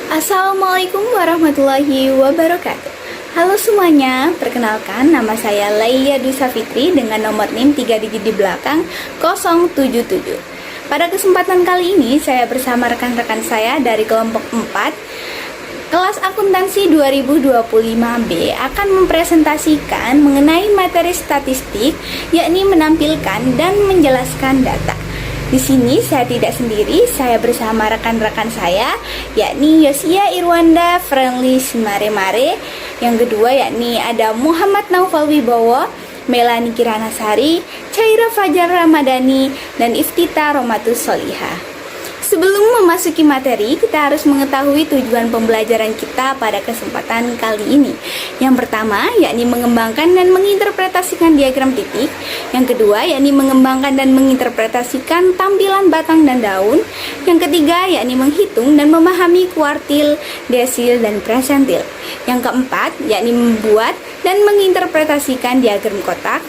Assalamualaikum warahmatullahi wabarakatuh. Halo semuanya, perkenalkan nama saya Laia Dusa Fitri dengan nomor NIM 3 digit di belakang 077. Pada kesempatan kali ini saya bersama rekan-rekan saya dari kelompok 4 kelas akuntansi 2025B akan mempresentasikan mengenai materi statistik, yakni menampilkan dan menjelaskan data. Di sini saya tidak sendiri, saya bersama rekan-rekan saya, yakni Yosia Irwanda Friendly Simare-Mare. Yang kedua yakni ada Muhammad Naufal Wibowo, Melani Kiranasari, Caira Fajar Ramadhani, dan Iftita Romatus Solihah. Sebelum memasuki materi, kita harus mengetahui tujuan pembelajaran kita pada kesempatan kali ini. Yang pertama, yakni mengembangkan dan menginterpretasikan diagram titik. Yang kedua, yakni mengembangkan dan menginterpretasikan tampilan batang dan daun. Yang ketiga, yakni menghitung dan memahami kuartil, desil, dan persentil. Yang keempat, yakni membuat dan menginterpretasikan diagram kotak.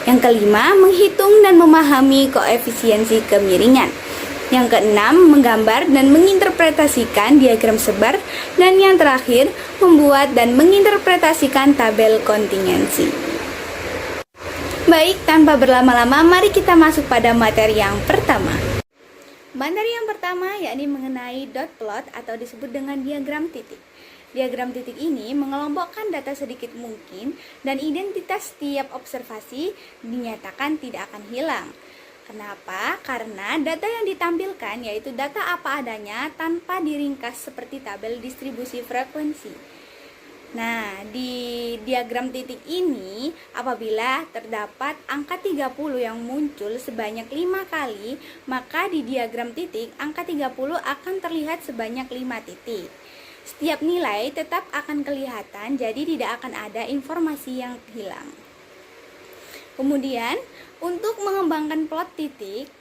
Yang kelima, menghitung dan memahami koefisiensi kemiringan. Yang keenam, menggambar dan menginterpretasikan diagram sebar. Dan yang terakhir, membuat dan menginterpretasikan tabel kontingensi. Baik, tanpa berlama-lama, mari kita masuk pada materi yang pertama. Materi yang pertama yakni mengenai dot plot atau disebut dengan diagram titik. Diagram titik ini mengelompokkan data sedikit mungkin dan identitas setiap observasi dinyatakan tidak akan hilang. Kenapa? Karena data yang ditampilkan yaitu data apa adanya tanpa diringkas seperti tabel distribusi frekuensi. Nah, di diagram titik ini apabila terdapat angka 30 yang muncul sebanyak 5 kali, maka di diagram titik angka 30 akan terlihat sebanyak 5 titik. Setiap nilai tetap akan kelihatan, jadi tidak akan ada informasi yang hilang. Kemudian, untuk mengembangkan plot titik,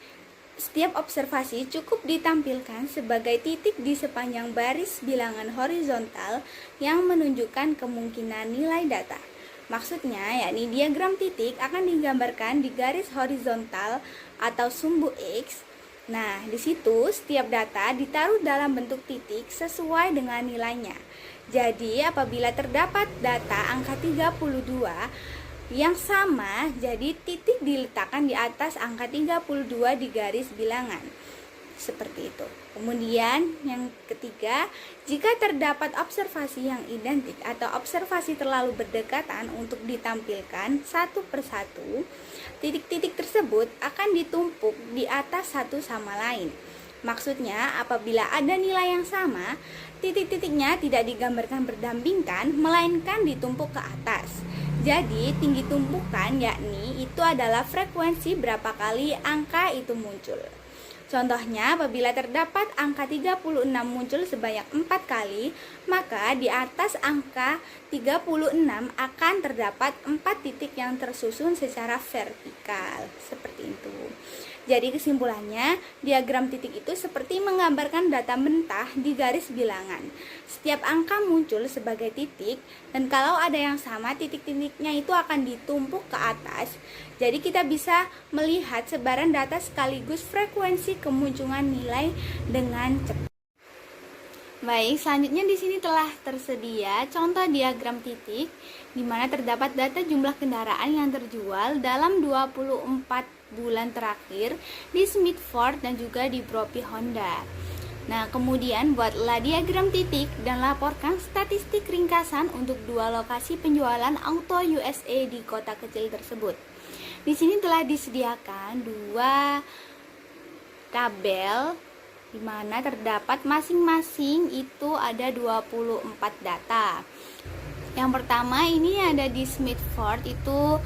setiap observasi cukup ditampilkan sebagai titik di sepanjang baris bilangan horizontal yang menunjukkan kemungkinan nilai data. Maksudnya, yakni diagram titik akan digambarkan di garis horizontal atau sumbu X. Nah, di situ setiap data ditaruh dalam bentuk titik sesuai dengan nilainya. Jadi, apabila terdapat data angka 32 yang sama, jadi titik diletakkan di atas angka 32 di garis bilangan. Seperti itu. Kemudian yang ketiga, jika terdapat observasi yang identik atau observasi terlalu berdekatan untuk ditampilkan satu persatu, titik-titik tersebut akan ditumpuk di atas satu sama lain. Maksudnya, apabila ada nilai yang sama, titik-titiknya tidak digambarkan berdampingan, melainkan ditumpuk ke atas. Jadi, tinggi tumpukan yakni itu adalah frekuensi berapa kali angka itu muncul. Contohnya, apabila terdapat angka 36 muncul sebanyak 4 kali, maka di atas angka 36 akan terdapat 4 titik yang tersusun secara vertikal. Seperti itu. Jadi kesimpulannya, diagram titik itu seperti menggambarkan data mentah di garis bilangan. Setiap angka muncul sebagai titik, dan kalau ada yang sama, titik-titiknya itu akan ditumpuk ke atas. Jadi kita bisa melihat sebaran data sekaligus frekuensi kemunculan nilai dengan cepat. Baik, selanjutnya di sini telah tersedia contoh diagram titik di mana terdapat data jumlah kendaraan yang terjual dalam 24 bulan terakhir di Smith Ford dan juga di Brophy Honda. Nah, kemudian buatlah diagram titik dan laporkan statistik ringkasan untuk dua lokasi penjualan auto USA di kota kecil tersebut. Di sini telah disediakan dua tabel di mana terdapat masing-masing itu ada 24 data. Yang pertama ini ada di Smith Ford itu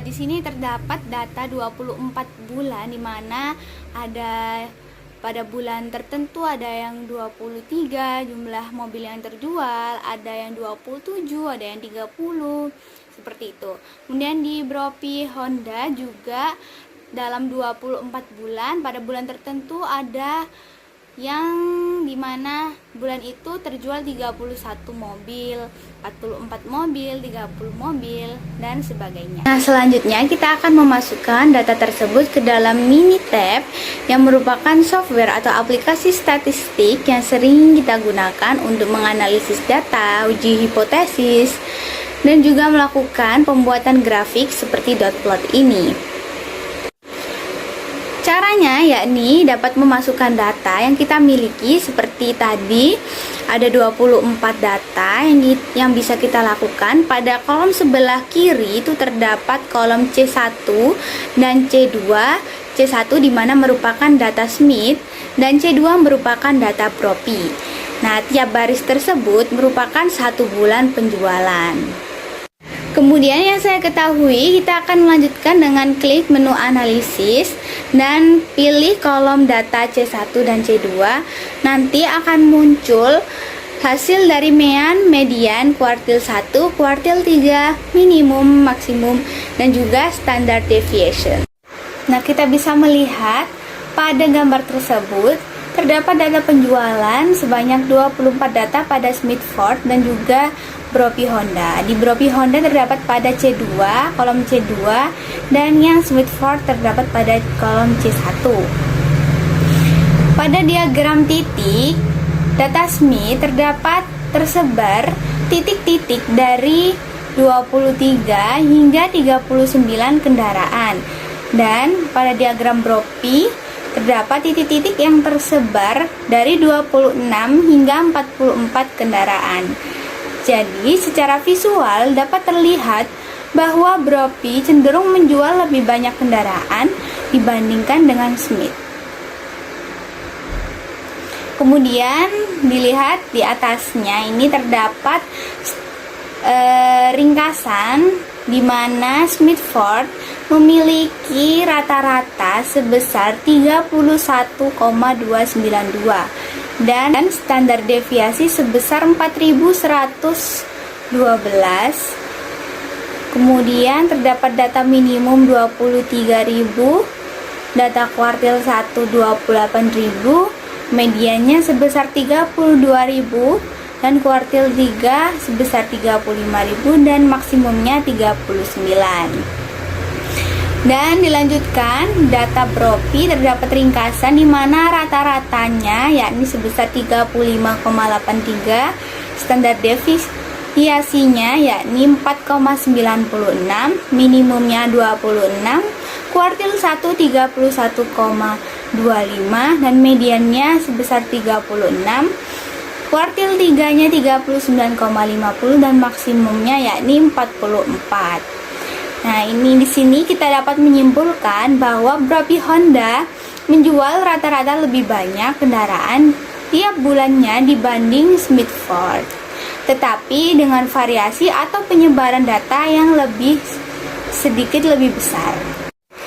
di sini terdapat data 24 bulan di mana ada pada bulan tertentu ada yang 23 jumlah mobil yang terjual, ada yang 27, ada yang 30, seperti itu. Kemudian di Brophy Honda juga dalam 24 bulan pada bulan tertentu ada yang dimana bulan itu terjual 31 mobil, 44 mobil, 30 mobil, dan sebagainya. Nah, selanjutnya kita akan memasukkan data tersebut ke dalam Minitab yang merupakan software atau aplikasi statistik yang sering kita gunakan untuk menganalisis data, uji hipotesis, dan juga melakukan pembuatan grafik seperti dot plot ini. Caranya yakni dapat memasukkan data yang kita miliki seperti tadi ada 24 data yang bisa kita lakukan. Pada kolom sebelah kiri itu terdapat kolom C1 dan C2. C1 di mana merupakan data Smith dan C2 merupakan data Propi. Nah, tiap baris tersebut merupakan 1 bulan penjualan. Kemudian yang saya ketahui, kita akan melanjutkan dengan klik menu analisis dan pilih kolom data C1 dan C2. Nanti akan muncul hasil dari median, kuartil 1, kuartil 3, minimum, maksimum, dan juga standard deviation. Nah, kita bisa melihat pada gambar tersebut terdapat data penjualan sebanyak 24 data pada Smith Ford dan juga Brophy Honda. Di Brophy Honda terdapat pada C2, kolom C2, dan yang Smith Ford terdapat pada kolom C1. Pada diagram titik, data Smith terdapat tersebar titik-titik dari 23 hingga 39 kendaraan. Dan pada diagram Brophy terdapat titik-titik yang tersebar dari 26 hingga 44 kendaraan. Jadi, secara visual dapat terlihat bahwa Brophy cenderung menjual lebih banyak kendaraan dibandingkan dengan Smith. Kemudian dilihat di atasnya ini terdapat ringkasan di mana Smith Ford memiliki rata-rata sebesar 31,292 dan standar deviasi sebesar 4112. Kemudian terdapat data minimum 23.000, data kuartil 1 28.000, mediannya sebesar 32.000 dan kuartil 3 sebesar 35.000 dan maksimumnya 39. Dan dilanjutkan data Brophy terdapat ringkasan di mana rata-ratanya yakni sebesar 35,83, standar deviasinya yakni 4,96, minimumnya 26, kuartil 1 31,25 dan mediannya sebesar 36, kuartil 3-nya 39,50 dan maksimumnya yakni 44. Nah, ini di sini kita dapat menyimpulkan bahwa Brophy Honda menjual rata-rata lebih banyak kendaraan tiap bulannya dibanding Smith Ford, tetapi dengan variasi atau penyebaran data yang sedikit lebih besar.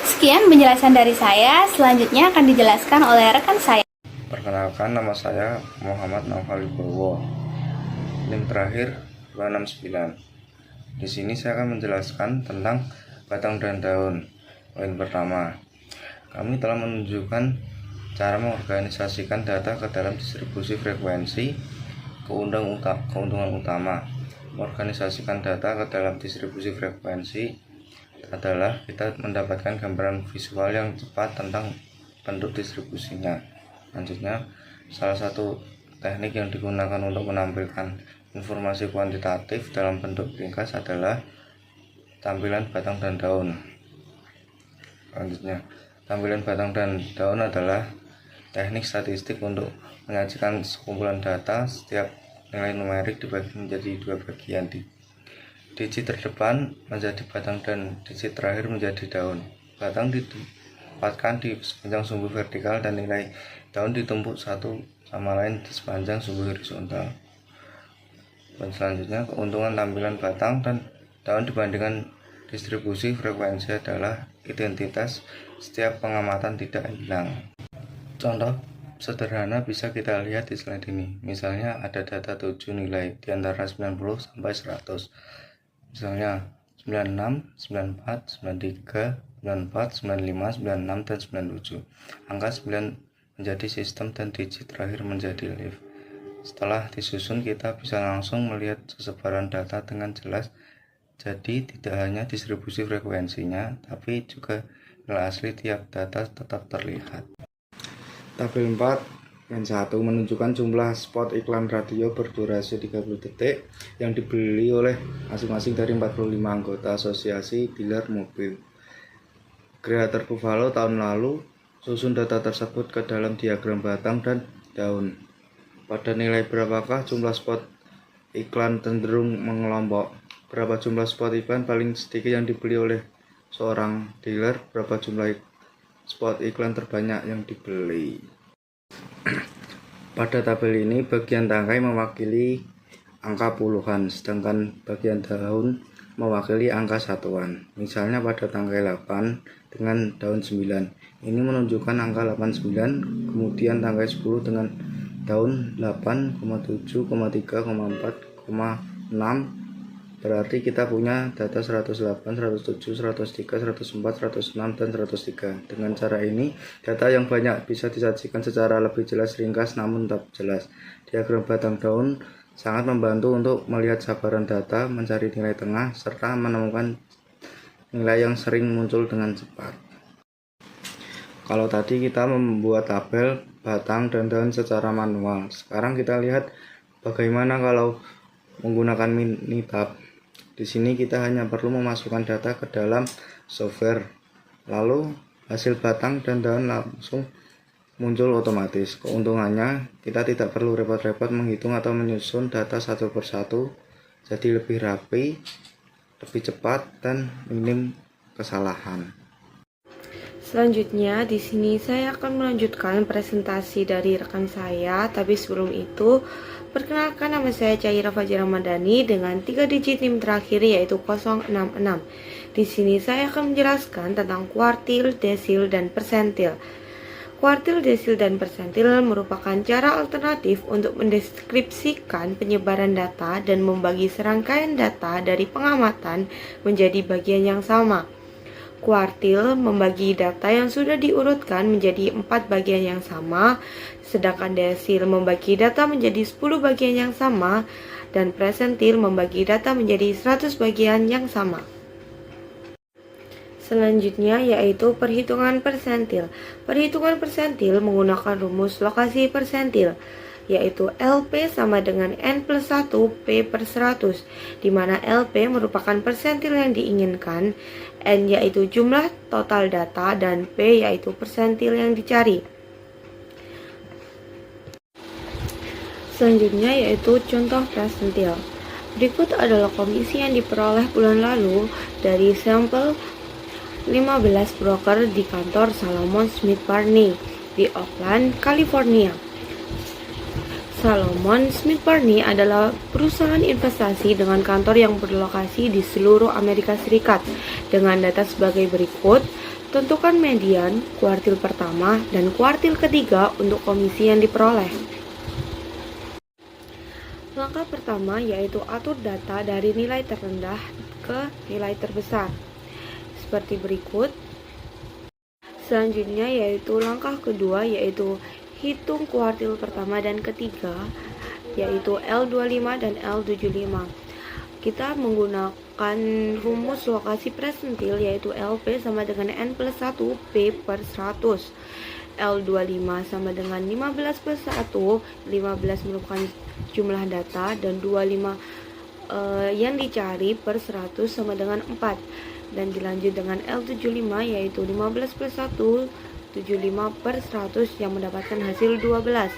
Sekian penjelasan dari saya, selanjutnya akan dijelaskan oleh rekan saya. Perkenalkan, nama saya Muhammad Naufal Wibowo, NIM terakhir 269. Di sini saya akan menjelaskan tentang batang dan daun. Poin pertama, kami telah menunjukkan cara mengorganisasikan data ke dalam distribusi frekuensi. Keuntungan utama mengorganisasikan data ke dalam distribusi frekuensi adalah kita mendapatkan gambaran visual yang cepat tentang bentuk distribusinya. Selanjutnya, salah satu teknik yang digunakan untuk menampilkan informasi kuantitatif dalam bentuk ringkas adalah tampilan batang dan daun. Selanjutnya, tampilan batang dan daun adalah teknik statistik untuk menyajikan sekumpulan data. Setiap nilai numerik dibagi menjadi 2 bagian. Digit terdepan menjadi batang dan digit terakhir menjadi daun. Batang ditempatkan di sepanjang sumbu vertikal dan nilai daun ditumpuk satu sama lain di sepanjang sumbu horizontal. Dan selanjutnya, keuntungan tampilan batang dan daun dibandingkan distribusi frekuensi adalah identitas setiap pengamatan tidak hilang. Contoh sederhana bisa kita lihat di slide ini. Misalnya ada data 7 nilai di antara 90 sampai 100. Misalnya 96, 94, 93, 94, 95, 96, dan 97. Angka 9 menjadi sistem dan digit terakhir menjadi leaf. Setelah disusun, kita bisa langsung melihat sesebaran data dengan jelas. Jadi tidak hanya distribusi frekuensinya, tapi juga nilai asli tiap data tetap terlihat. Tabel 4 yang 1 menunjukkan jumlah spot iklan radio berdurasi 30 detik yang dibeli oleh masing-masing dari 45 anggota asosiasi dealer mobil. Creator Buffalo tahun lalu. Susun data tersebut ke dalam diagram batang dan daun. Pada nilai berapakah jumlah spot iklan cenderung mengelompok? Berapa jumlah spot iklan paling sedikit yang dibeli oleh seorang dealer? Berapa jumlah spot iklan terbanyak yang dibeli? Pada tabel ini, bagian tangkai mewakili angka puluhan, sedangkan bagian daun mewakili angka satuan. Misalnya pada tangkai 8 dengan daun 9. Ini menunjukkan angka 89, kemudian tangkai 10 dengan daun 8,7,3,4,6. Berarti kita punya data 108, 107, 103, 104, 106, dan 103. Dengan cara ini, data yang banyak bisa disajikan secara lebih jelas, ringkas, namun tetap jelas. Diagram batang daun sangat membantu untuk melihat sabaran data, mencari nilai tengah, serta menemukan nilai yang sering muncul dengan cepat. Kalau tadi kita membuat tabel batang dan daun secara manual, sekarang kita lihat bagaimana kalau menggunakan Minitab. Di sini kita hanya perlu memasukkan data ke dalam software, lalu hasil batang dan daun langsung muncul otomatis. Keuntungannya, kita tidak perlu repot-repot menghitung atau menyusun data satu persatu, jadi lebih rapi, lebih cepat, dan minim kesalahan. Selanjutnya, di sini saya akan melanjutkan presentasi dari rekan saya, tapi sebelum itu, perkenalkan nama saya Caira Fajir Ramadhani dengan 3 digit NIM terakhir yaitu 066. Di sini saya akan menjelaskan tentang kuartil, desil, dan persentil. Kuartil, desil, dan persentil merupakan cara alternatif untuk mendeskripsikan penyebaran data dan membagi serangkaian data dari pengamatan menjadi bagian yang sama. Kuartil membagi data yang sudah diurutkan menjadi 4 bagian yang sama, sedangkan desil membagi data menjadi 10 bagian yang sama, dan persentil membagi data menjadi 100 bagian yang sama. Selanjutnya yaitu perhitungan persentil. Perhitungan persentil menggunakan rumus lokasi persentil, yaitu LP sama dengan N plus 1 P per 100, di mana LP merupakan persentil yang diinginkan, N yaitu jumlah total data, dan P yaitu persentil yang dicari. Selanjutnya yaitu contoh persentil. Berikut adalah komisi yang diperoleh bulan lalu dari sampel 15 broker di kantor Salomon Smith Barney di Oakland, California. Salomon Smith Barney adalah perusahaan investasi dengan kantor yang berlokasi di seluruh Amerika Serikat dengan data sebagai berikut. Tentukan median, kuartil pertama, dan kuartil ketiga untuk komisi yang diperoleh. Langkah pertama yaitu atur data dari nilai terendah ke nilai terbesar, seperti berikut. Selanjutnya yaitu langkah kedua yaitu hitung kuartil pertama dan ketiga, yaitu L25 dan L75. Kita menggunakan rumus lokasi persentil yaitu LP sama dengan N plus 1 P per 100. L25 sama dengan 15 plus 1, 15 merupakan jumlah data, dan 25 yang dicari per 100 sama dengan 4. Dan dilanjut dengan L75 yaitu 15 plus 1, 75 per 100 yang mendapatkan hasil 12.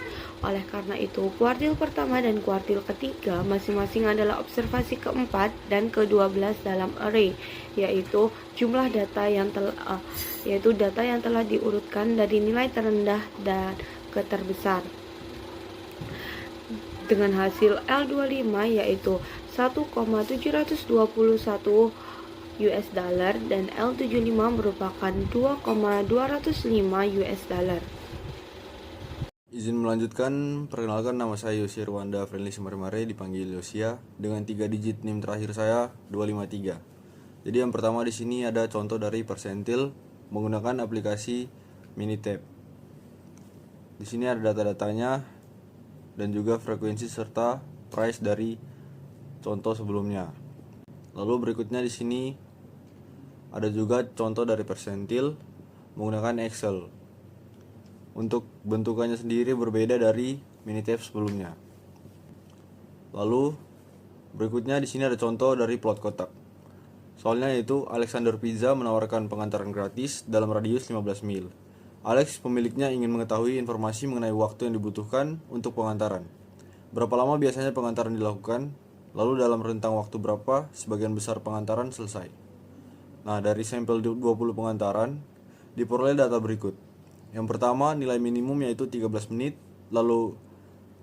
Oleh karena itu, kuartil pertama dan kuartil ketiga masing-masing adalah observasi keempat dan ke-12 dalam array, yaitu jumlah data yang telah diurutkan dari nilai terendah dan ke terbesar. Dengan hasil L25 yaitu 1,721 US dollar dan L75 merupakan 2,205 US dollar. Izin melanjutkan, perkenalkan nama saya Yosi Rwanda Friendly Semare-Mare, dipanggil Yosia, dengan 3 digit NIM terakhir saya 253. Jadi yang pertama di sini ada contoh dari persentil menggunakan aplikasi Minitab. Di sini ada data-datanya dan juga frekuensi serta price dari contoh sebelumnya. Lalu berikutnya di sini ada juga contoh dari persentil menggunakan Excel. Untuk bentukannya sendiri berbeda dari Minitab sebelumnya. Lalu berikutnya di sini ada contoh dari plot kotak. Soalnya yaitu Alexander Pizza menawarkan pengantaran gratis dalam radius 15 mil. Alex pemiliknya ingin mengetahui informasi mengenai waktu yang dibutuhkan untuk pengantaran. Berapa lama biasanya pengantaran dilakukan? Lalu dalam rentang waktu berapa sebagian besar pengantaran selesai? Nah, dari sampel 20 pengantaran diperoleh data berikut. Yang pertama, nilai minimum yaitu 13 menit, lalu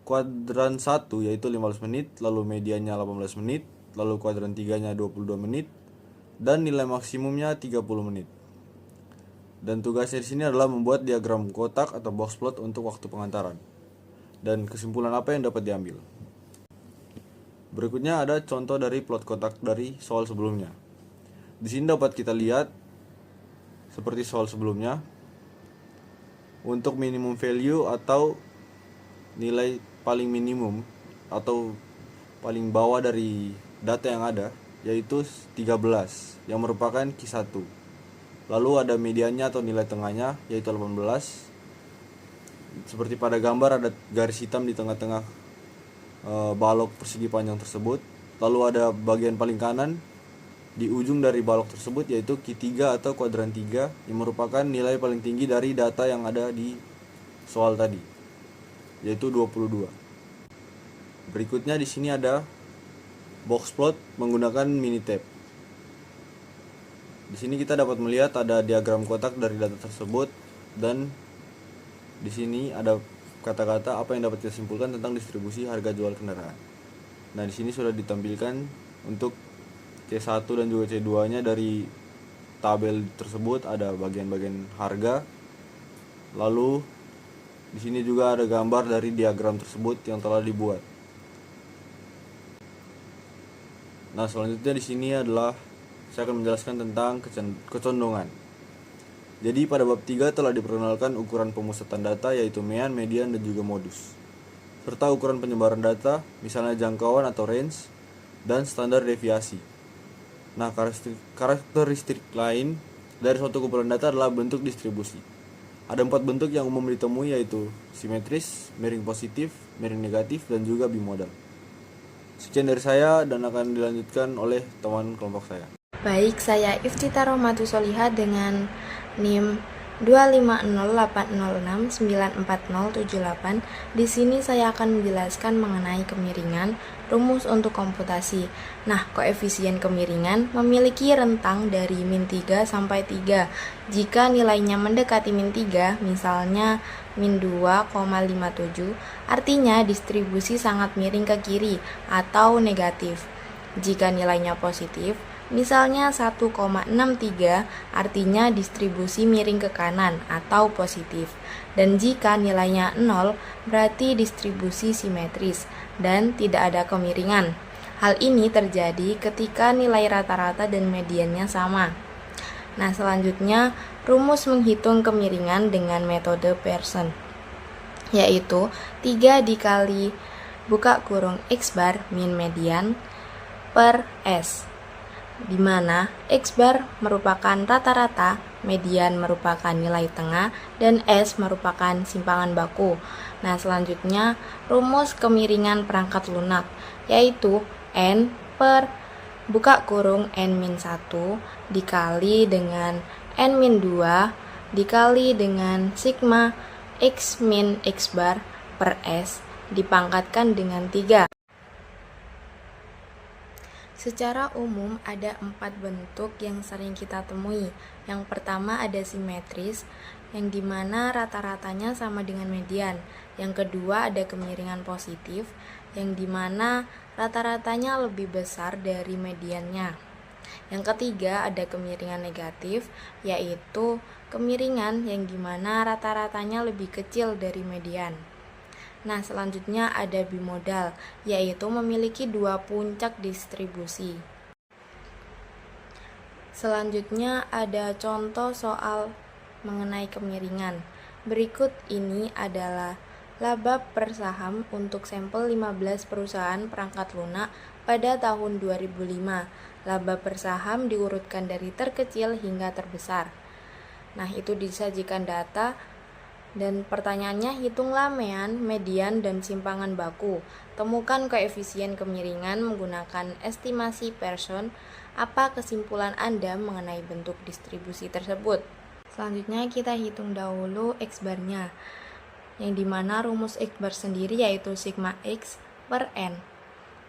kuadran 1 yaitu 15 menit, lalu mediannya 18 menit, lalu kuadran 3-nya 22 menit, dan nilai maksimumnya 30 menit. Dan tugasnya di sini adalah membuat diagram kotak atau box plot untuk waktu pengantaran. Dan kesimpulan apa yang dapat diambil? Berikutnya ada contoh dari plot kotak dari soal sebelumnya. Di sini dapat kita lihat seperti soal sebelumnya. Untuk minimum value atau nilai paling minimum atau paling bawah dari data yang ada yaitu 13 yang merupakan Q1. Lalu ada mediannya atau nilai tengahnya yaitu 18. Seperti pada gambar ada garis hitam di tengah-tengah balok persegi panjang tersebut. Lalu ada bagian paling kanan di ujung dari balok tersebut yaitu Q3 atau kuadran 3 yang merupakan nilai paling tinggi dari data yang ada di soal tadi yaitu 22. Berikutnya di sini ada box plot menggunakan Minitab. Di sini kita dapat melihat ada diagram kotak dari data tersebut dan di sini ada kata-kata apa yang dapat kita simpulkan tentang distribusi harga jual kendaraan. Nah, di sini sudah ditampilkan untuk C1 dan juga C2-nya dari tabel tersebut ada bagian-bagian harga. Lalu di sini juga ada gambar dari diagram tersebut yang telah dibuat. Nah, selanjutnya di sini adalah saya akan menjelaskan tentang kecondongan. Jadi pada bab 3 telah diperkenalkan ukuran pemusatan data yaitu mean, median, dan juga modus. Serta ukuran penyebaran data, misalnya jangkauan atau range, dan standar deviasi. Nah, karakteristik lain dari suatu kumpulan data adalah bentuk distribusi. Ada 4 bentuk yang umum ditemui yaitu simetris, miring positif, miring negatif, dan juga bimodal. Sekian dari saya dan akan dilanjutkan oleh teman kelompok saya. Baik, saya Iftita Rohmatu Solihah dengan NIM 25080694078. Di sini saya akan menjelaskan mengenai kemiringan, rumus untuk komputasi. Nah, koefisien kemiringan memiliki rentang dari min 3 sampai 3. Jika nilainya mendekati min 3, misalnya min 2,57, artinya distribusi sangat miring ke kiri atau negatif. Jika nilainya positif, misalnya 1,63, artinya distribusi miring ke kanan atau positif. Dan jika nilainya 0, berarti distribusi simetris dan tidak ada kemiringan. Hal ini terjadi ketika nilai rata-rata dan mediannya sama. Nah, selanjutnya rumus menghitung kemiringan dengan metode Pearson, yaitu 3 dikali buka kurung X bar min median per S, di mana X bar merupakan rata-rata, median merupakan nilai tengah, dan S merupakan simpangan baku. Nah, selanjutnya rumus kemiringan perangkat lunak, yaitu N per buka kurung N-1 dikali dengan N-2 dikali dengan sigma X min X bar per S dipangkatkan dengan 3. Secara umum ada 4 bentuk yang sering kita temui. Yang pertama ada simetris, yang dimana rata-ratanya sama dengan median. Yang kedua ada kemiringan positif, yang dimana rata-ratanya lebih besar dari mediannya. Yang ketiga ada kemiringan negatif, yaitu kemiringan yang dimana rata-ratanya lebih kecil dari median. Nah, selanjutnya ada bimodal, yaitu memiliki 2 puncak distribusi. Selanjutnya ada contoh soal mengenai kemiringan. Berikut ini adalah laba per saham untuk sampel 15 perusahaan perangkat lunak pada tahun 2005. Laba per saham diurutkan dari terkecil hingga terbesar. Nah, itu disajikan data dan pertanyaannya, hitunglah median dan simpangan baku. Temukan koefisien kemiringan menggunakan estimasi Pearson. Apa kesimpulan Anda mengenai bentuk distribusi tersebut? Selanjutnya kita hitung dahulu X-barnya, yang dimana rumus X-bar sendiri yaitu sigma X per N.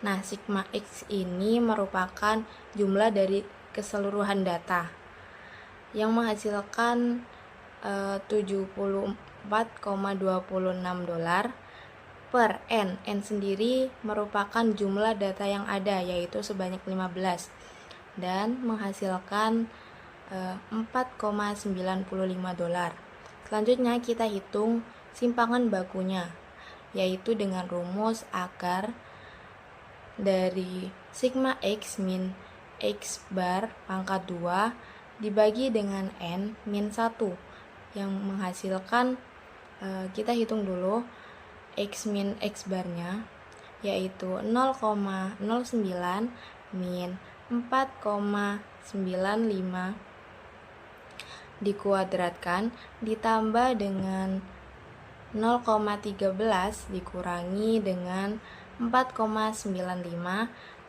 Nah, sigma X ini merupakan jumlah dari keseluruhan data yang menghasilkan $74,26 per N. N sendiri merupakan jumlah data yang ada, yaitu sebanyak 15, dan menghasilkan $4,95. Selanjutnya kita hitung simpangan bakunya, yaitu dengan rumus akar dari sigma X min X bar pangkat 2 dibagi dengan N min 1, yang menghasilkan, kita hitung dulu X min X barnya, yaitu 0,09 min 4,95 dikuadratkan ditambah dengan 0,13 dikurangi dengan 4,95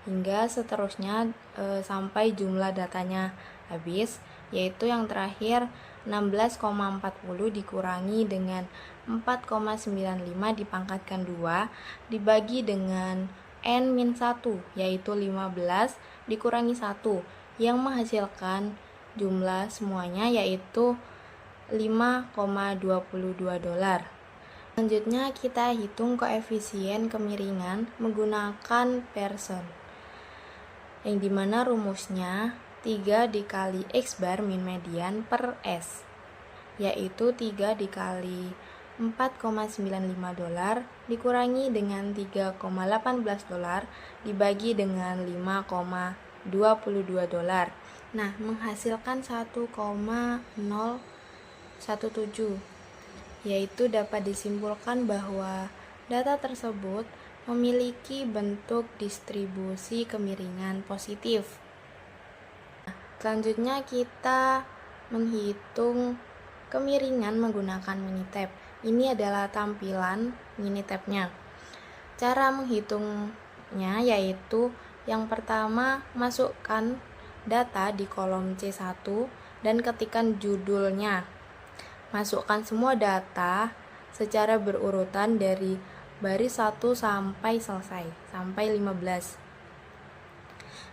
hingga seterusnya sampai jumlah datanya habis, yaitu yang terakhir 16,40 dikurangi dengan 4,95 dipangkatkan 2 dibagi dengan N-1, yaitu 15 dikurangi 1, yang menghasilkan jumlah semuanya yaitu $5,22. Selanjutnya kita hitung koefisien kemiringan menggunakan Pearson, yang dimana rumusnya 3 dikali X bar min median per S, yaitu 3 dikali $4,95 dikurangi dengan $3,18 dibagi dengan $5,22. Nah, menghasilkan 1,017, yaitu dapat disimpulkan bahwa data tersebut memiliki bentuk distribusi kemiringan positif. Selanjutnya kita menghitung kemiringan menggunakan Minitab. Ini adalah tampilan Minitabnya. Cara menghitungnya yaitu yang pertama, masukkan data di kolom C1 dan ketikkan judulnya. Masukkan semua data secara berurutan dari baris 1 sampai selesai, sampai 15.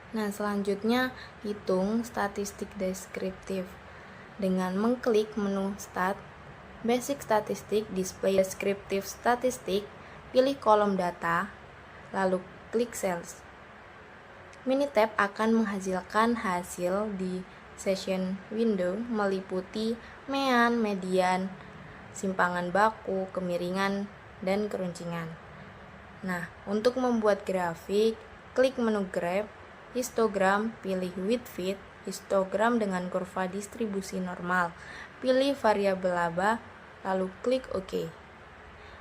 Nah, selanjutnya hitung statistik deskriptif dengan mengklik menu Stat, Basic Statistik, Display Descriptive Statistik, pilih kolom data, lalu klik Cells. Minitab akan menghasilkan hasil di session window meliputi median, simpangan baku, kemiringan, dan keruncingan. Nah, untuk membuat grafik, klik menu Graph, Histogram, pilih With Fit, histogram dengan kurva distribusi normal, pilih variabel laba, lalu klik OK.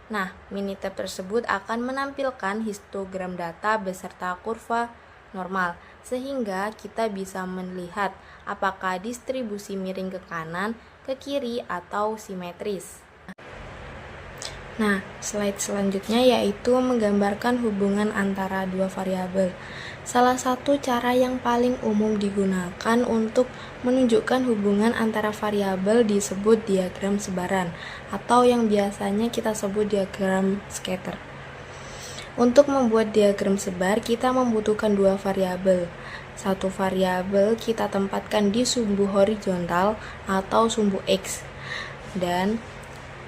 Nah, Minitab tersebut akan menampilkan histogram data beserta kurva normal, sehingga kita bisa melihat apakah distribusi miring ke kanan, ke kiri, atau simetris. Nah, slide selanjutnya yaitu menggambarkan hubungan antara dua variabel. Salah satu cara yang paling umum digunakan untuk menunjukkan hubungan antara variabel disebut diagram sebaran, atau yang biasanya kita sebut diagram scatter. Untuk membuat diagram sebar, kita membutuhkan dua variabel. Satu variabel kita tempatkan di sumbu horizontal atau sumbu X, dan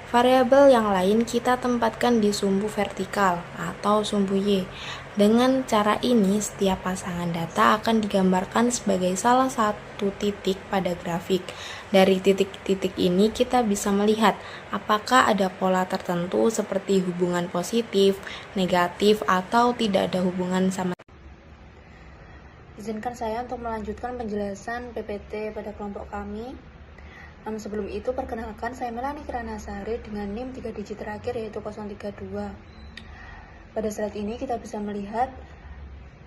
variabel yang lain kita tempatkan di sumbu vertikal atau sumbu Y. Dengan cara ini, setiap pasangan data akan digambarkan sebagai salah satu titik pada grafik. Dari titik-titik ini kita bisa melihat apakah ada pola tertentu seperti hubungan positif, negatif, atau tidak ada hubungan sama. Izinkan saya untuk melanjutkan penjelasan PPT pada kelompok kami. Namun sebelum itu, perkenalkan saya Melani Kiranasari dengan NIM 3 digit terakhir yaitu 032. Pada slide ini kita bisa melihat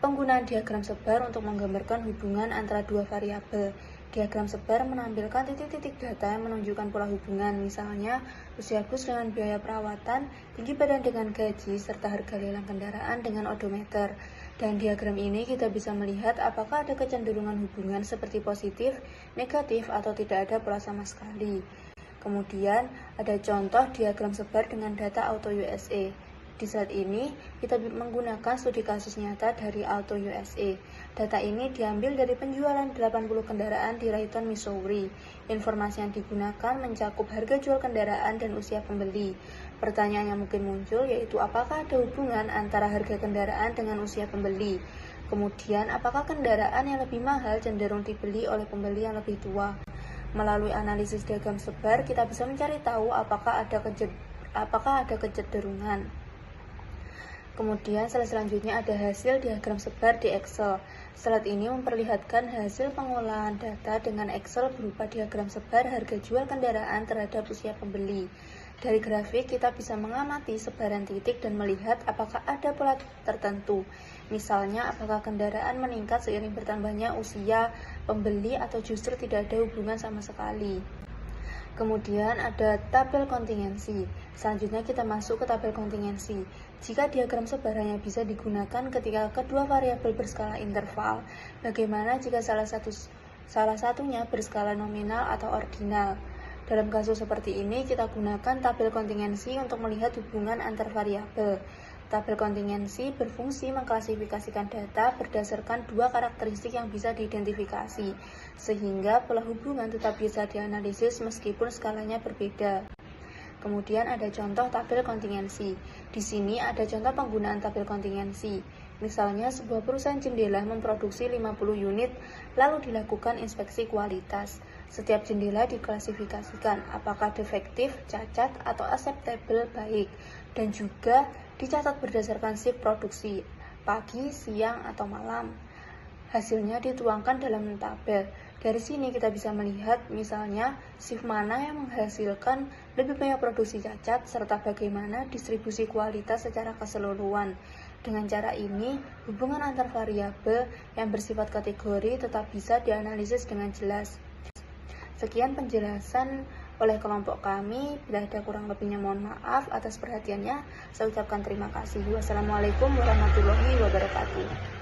penggunaan diagram sebar untuk menggambarkan hubungan antara dua variabel. Diagram sebar menampilkan titik-titik data yang menunjukkan pola hubungan, misalnya usia bus dengan biaya perawatan, tinggi badan dengan gaji, serta harga lelang kendaraan dengan odometer. Dan diagram ini kita bisa melihat apakah ada kecenderungan hubungan seperti positif, negatif, atau tidak ada pola sama sekali. Kemudian ada contoh diagram sebar dengan data Auto USA. Di slide ini, kita menggunakan studi kasus nyata dari Auto USA. Data ini diambil dari penjualan 80 kendaraan di Rayton, Missouri. Informasi yang digunakan mencakup harga jual kendaraan dan usia pembeli. Pertanyaan yang mungkin muncul yaitu apakah ada hubungan antara harga kendaraan dengan usia pembeli? Kemudian, apakah kendaraan yang lebih mahal cenderung dibeli oleh pembeli yang lebih tua? Melalui analisis diagram sebar, kita bisa mencari tahu apakah ada kecenderungan. Kemudian slide selanjutnya ada hasil diagram sebar di Excel. Slide ini memperlihatkan hasil pengolahan data dengan Excel berupa diagram sebar harga jual kendaraan terhadap usia pembeli. Dari grafik kita bisa mengamati sebaran titik dan melihat apakah ada pola tertentu. Misalnya apakah kendaraan meningkat seiring bertambahnya usia pembeli atau justru tidak ada hubungan sama sekali. Kemudian ada tabel kontingensi. Selanjutnya kita masuk ke tabel kontingensi. Jika diagram sebar hanya bisa digunakan ketika kedua variabel berskala interval, bagaimana jika salah satunya berskala nominal atau ordinal? Dalam kasus seperti ini, kita gunakan tabel kontingensi untuk melihat hubungan antar variabel. Tabel kontingensi berfungsi mengklasifikasikan data berdasarkan dua karakteristik yang bisa diidentifikasi, sehingga pola hubungan tetap bisa dianalisis meskipun skalanya berbeda. Kemudian ada contoh tabel kontingensi. Di sini ada contoh penggunaan tabel kontingensi. Misalnya sebuah perusahaan jendela memproduksi 50 unit, lalu dilakukan inspeksi kualitas. Setiap jendela diklasifikasikan apakah defektif, cacat, atau acceptable baik, dan juga dicatat berdasarkan shift produksi, pagi, siang, atau malam. Hasilnya dituangkan dalam tabel. Dari sini kita bisa melihat misalnya shift mana yang menghasilkan lebih banyak produksi cacat, serta bagaimana distribusi kualitas secara keseluruhan. Dengan cara ini, hubungan antar variabel yang bersifat kategori tetap bisa dianalisis dengan jelas. Sekian penjelasan oleh kelompok kami. Bila ada kurang lebihnya mohon maaf atas perhatiannya. Saya ucapkan terima kasih. Wassalamualaikum warahmatullahi wabarakatuh.